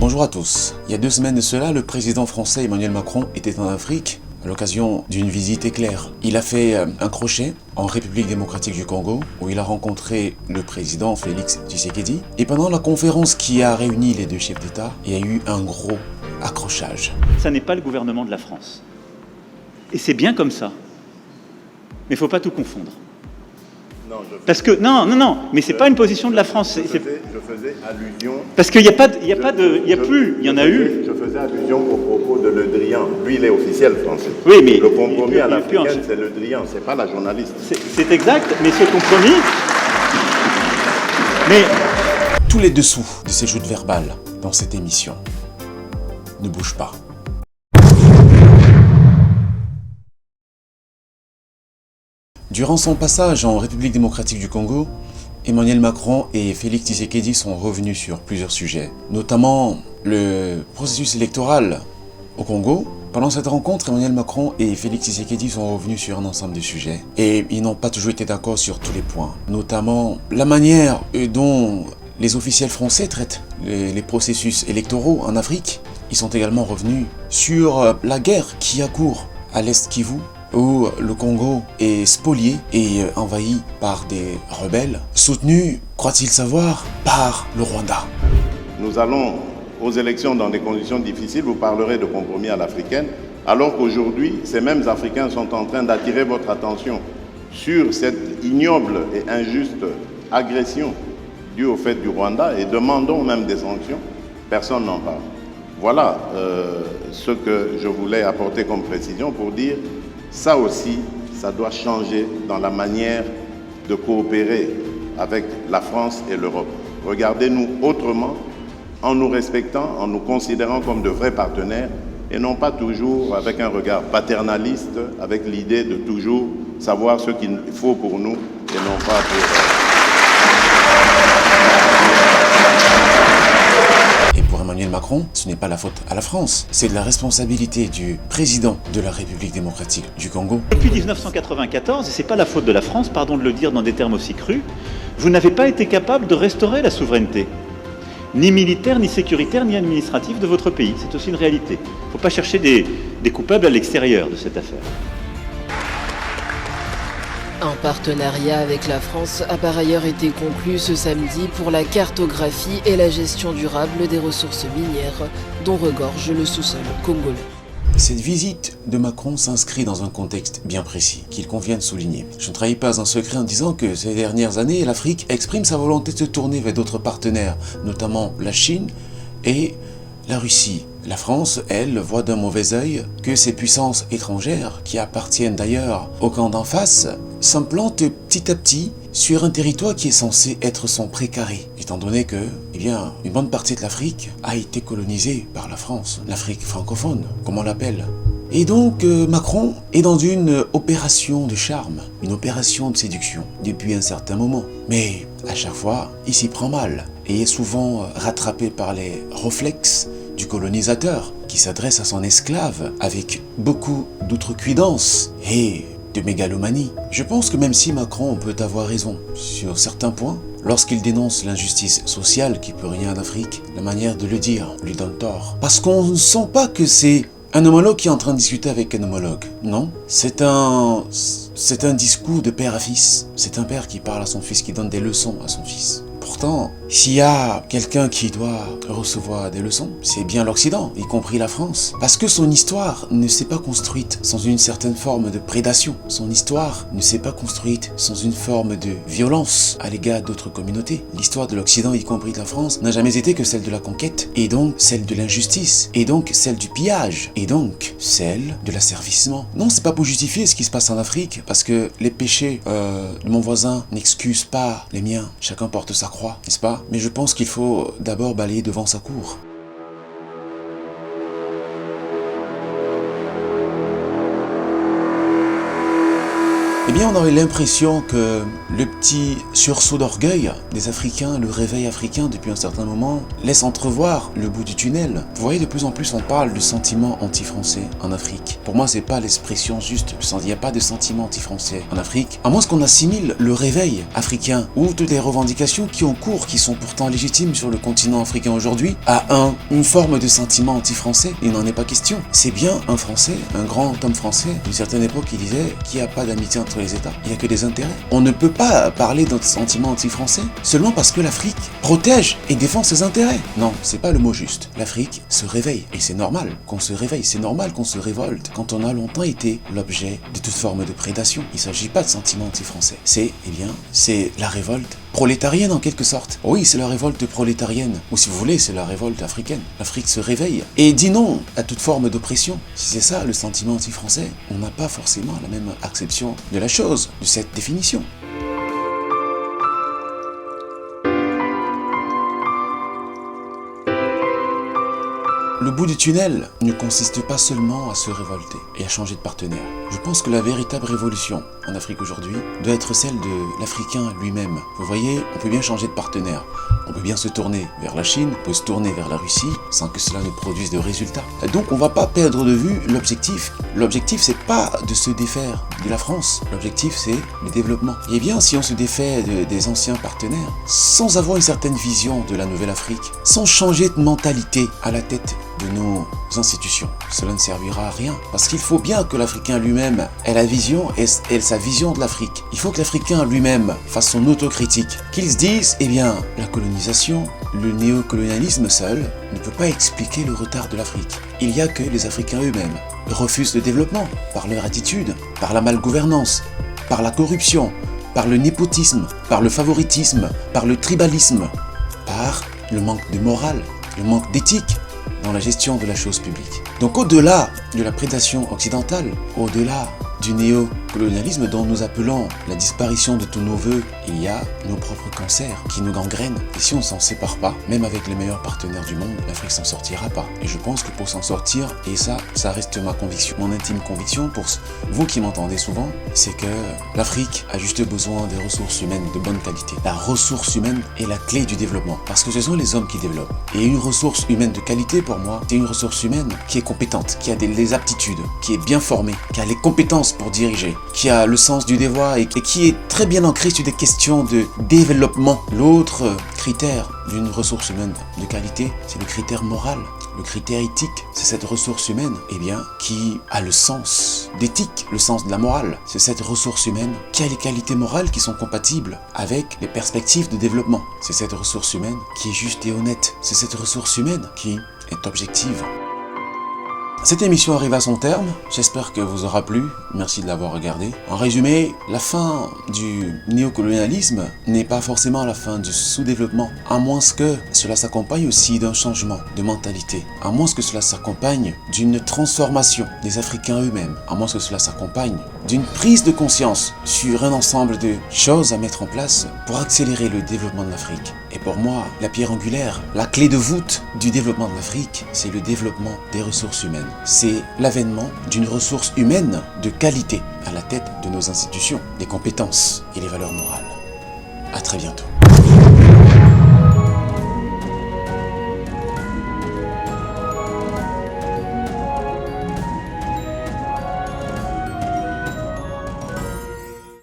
Bonjour à tous. Il y a 2 semaines de cela, le président français Emmanuel Macron était en Afrique à l'occasion d'une visite éclair. Il a fait un crochet en République démocratique du Congo où il a rencontré le président Félix Tshisekedi. Et pendant la conférence qui a réuni les 2 chefs d'État, il y a eu un gros accrochage. Ça n'est pas le gouvernement de la France. Et c'est bien comme ça. Mais il ne faut pas tout confondre. Parce que, non, mais c'est pas une position de la France. Je faisais allusion... Parce qu'il n'y a plus, il y en a eu. Je faisais allusion au propos de Le Drian. Lui, il est officiel français. Oui, mais... Le compromis à l'africaine, c'est Le Drian, c'est pas la journaliste. C'est exact, mais ce compromis... Mais... Tous les dessous de ces joutes verbales dans cette émission ne bougent pas. Durant son passage en République démocratique du Congo, Emmanuel Macron et Félix Tshisekedi sont revenus sur plusieurs sujets, notamment le processus électoral au Congo. Pendant cette rencontre, Emmanuel Macron et Félix Tshisekedi sont revenus sur un ensemble de sujets et ils n'ont pas toujours été d'accord sur tous les points, notamment la manière dont les officiels français traitent les processus électoraux en Afrique. Ils sont également revenus sur la guerre qui a cours à l'Est Kivu, où le Congo est spolié et envahi par des rebelles, soutenus, croit-il savoir, par le Rwanda. Nous allons aux élections dans des conditions difficiles, vous parlerez de compromis à l'africaine, alors qu'aujourd'hui, ces mêmes Africains sont en train d'attirer votre attention sur cette ignoble et injuste agression due au fait du Rwanda et demandons même des sanctions. Personne n'en parle. Voilà ce que je voulais apporter comme précision pour dire ça aussi, ça doit changer dans la manière de coopérer avec la France et l'Europe. Regardez-nous autrement, en nous respectant, en nous considérant comme de vrais partenaires et non pas toujours avec un regard paternaliste, avec l'idée de toujours savoir ce qu'il faut pour nous et non pas pour... Emmanuel Macron, ce n'est pas la faute à la France, c'est de la responsabilité du président de la République démocratique du Congo. Depuis 1994, et ce n'est pas la faute de la France, pardon de le dire dans des termes aussi crus, vous n'avez pas été capable de restaurer la souveraineté, ni militaire, ni sécuritaire, ni administrative de votre pays. C'est aussi une réalité. Il ne faut pas chercher des coupables à l'extérieur de cette affaire. Un partenariat avec la France a par ailleurs été conclu ce samedi pour la cartographie et la gestion durable des ressources minières dont regorge le sous-sol congolais. Cette visite de Macron s'inscrit dans un contexte bien précis, qu'il convient de souligner. Je ne trahis pas un secret en disant que ces dernières années, l'Afrique exprime sa volonté de se tourner vers d'autres partenaires, notamment la Chine et la Russie. La France, elle, voit d'un mauvais œil que ces puissances étrangères, qui appartiennent d'ailleurs au camp d'en face, s'implantent petit à petit sur un territoire qui est censé être son précaré, étant donné que, une bonne partie de l'Afrique a été colonisée par la France, l'Afrique francophone, comme on l'appelle. Et donc, Macron est dans une opération de charme, une opération de séduction, depuis un certain moment. Mais, à chaque fois, il s'y prend mal, et est souvent rattrapé par les réflexes du colonisateur, qui s'adresse à son esclave avec beaucoup d'outrecuidance et de mégalomanie. Je pense que même si Macron peut avoir raison sur certains points, lorsqu'il dénonce l'injustice sociale qui peut rien en Afrique, la manière de le dire lui donne tort. Parce qu'on ne sent pas que c'est un homologue qui est en train de discuter avec un homologue. Non, c'est un discours de père à fils. C'est un père qui parle à son fils, qui donne des leçons à son fils. Pourtant, s'il y a quelqu'un qui doit recevoir des leçons, c'est bien l'Occident, y compris la France. Parce que son histoire ne s'est pas construite sans une certaine forme de prédation. Son histoire ne s'est pas construite sans une forme de violence à l'égard d'autres communautés. L'histoire de l'Occident, y compris de la France, n'a jamais été que celle de la conquête, et donc celle de l'injustice, et donc celle du pillage, et donc celle de l'asservissement. Non, c'est pas pour justifier ce qui se passe en Afrique, parce que les péchés de mon voisin n'excusent pas les miens. Chacun porte sa croix, n'est-ce pas? Mais je pense qu'il faut d'abord balayer devant sa cour. eh bien on avait l'impression que le petit sursaut d'orgueil des Africains, le réveil africain depuis un certain moment, laisse entrevoir le bout du tunnel. Vous voyez, de plus en plus on parle de sentiment anti-français en Afrique. Pour moi, c'est pas l'expression juste. Il n'y a pas de sentiment anti-français en Afrique. À moins qu'on assimile le réveil africain ou toutes les revendications qui ont cours, qui sont pourtant légitimes sur le continent africain aujourd'hui, à une forme de sentiment anti-français. Il n'en est pas question. C'est bien un Français, un grand homme français, d'une certaine époque, qui disait qu'il n'y a pas d'amitié entre les États. Il n'y a que des intérêts. On ne peut pas parler d'un sentiment anti-français seulement parce que l'Afrique protège et défend ses intérêts. Non, c'est pas le mot juste. L'Afrique se réveille. Et c'est normal qu'on se réveille. C'est normal qu'on se révolte quand on a longtemps été l'objet de toute forme de prédation. Il ne s'agit pas de sentiment anti-français. C'est la révolte prolétarienne en quelque sorte. Oui, c'est la révolte prolétarienne. Ou si vous voulez, c'est la révolte africaine. L'Afrique se réveille et dit non à toute forme d'oppression. Si c'est ça le sentiment anti-français, on n'a pas forcément la même acception de la chose, de cette définition. Le bout du tunnel ne consiste pas seulement à se révolter et à changer de partenaire. Je pense que la véritable révolution en Afrique aujourd'hui doit être celle de l'Africain lui-même. Vous voyez, on peut bien changer de partenaire. On peut bien se tourner vers la Chine, on peut se tourner vers la Russie sans que cela ne produise de résultats. Donc on ne va pas perdre de vue l'objectif. L'objectif, c'est pas de se défaire de la France. L'objectif, c'est le développement. Et bien, si on se défait des anciens partenaires, sans avoir une certaine vision de la nouvelle Afrique, sans changer de mentalité à la tête de nos institutions, cela ne servira à rien. Parce qu'il faut bien que l'Africain lui-même ait la vision et sa vision de l'Afrique. Il faut que l'Africain lui-même fasse son autocritique. Qu'il se dise, eh bien, la colonisation, le néocolonialisme seul ne peut pas expliquer le retard de l'Afrique. Il n'y a que les Africains eux-mêmes refusent le développement par leur attitude, par la malgouvernance, par la corruption, par le népotisme, par le favoritisme, par le tribalisme, par le manque de morale, le manque d'éthique dans la gestion de la chose publique. Donc au-delà de la prédation occidentale, au-delà du néocolonialisme dont nous appelons la disparition de tous nos voeux, il y a nos propres cancers qui nous gangrènent. Et si on ne s'en sépare pas, même avec les meilleurs partenaires du monde, l'Afrique s'en sortira pas. Et je pense que pour s'en sortir, et ça reste ma conviction, mon intime conviction, pour vous qui m'entendez souvent, c'est que l'Afrique a juste besoin des ressources humaines de bonne qualité. La ressource humaine est la clé du développement, parce que ce sont les hommes qui développent. Et une ressource humaine de qualité, pour moi, c'est une ressource humaine qui est compétente, qui a des aptitudes, qui est bien formée, qui a les compétences pour diriger, qui a le sens du devoir et qui est très bien ancré sur des questions de développement. L'autre critère d'une ressource humaine de qualité, c'est le critère moral. Le critère éthique, c'est cette ressource humaine, eh bien, qui a le sens d'éthique, le sens de la morale. C'est cette ressource humaine qui a les qualités morales qui sont compatibles avec les perspectives de développement. C'est cette ressource humaine qui est juste et honnête. C'est cette ressource humaine qui est objective. Cette émission arrive à son terme, j'espère que vous aura plu, merci de l'avoir regardé. En résumé, la fin du néocolonialisme n'est pas forcément la fin du sous-développement, à moins que cela s'accompagne aussi d'un changement de mentalité, à moins que cela s'accompagne d'une transformation des Africains eux-mêmes, à moins que cela s'accompagne d'une prise de conscience sur un ensemble de choses à mettre en place pour accélérer le développement de l'Afrique. Et pour moi, la pierre angulaire, la clé de voûte du développement de l'Afrique, c'est le développement des ressources humaines. C'est l'avènement d'une ressource humaine de qualité à la tête de nos institutions, des compétences et les valeurs morales. À très bientôt.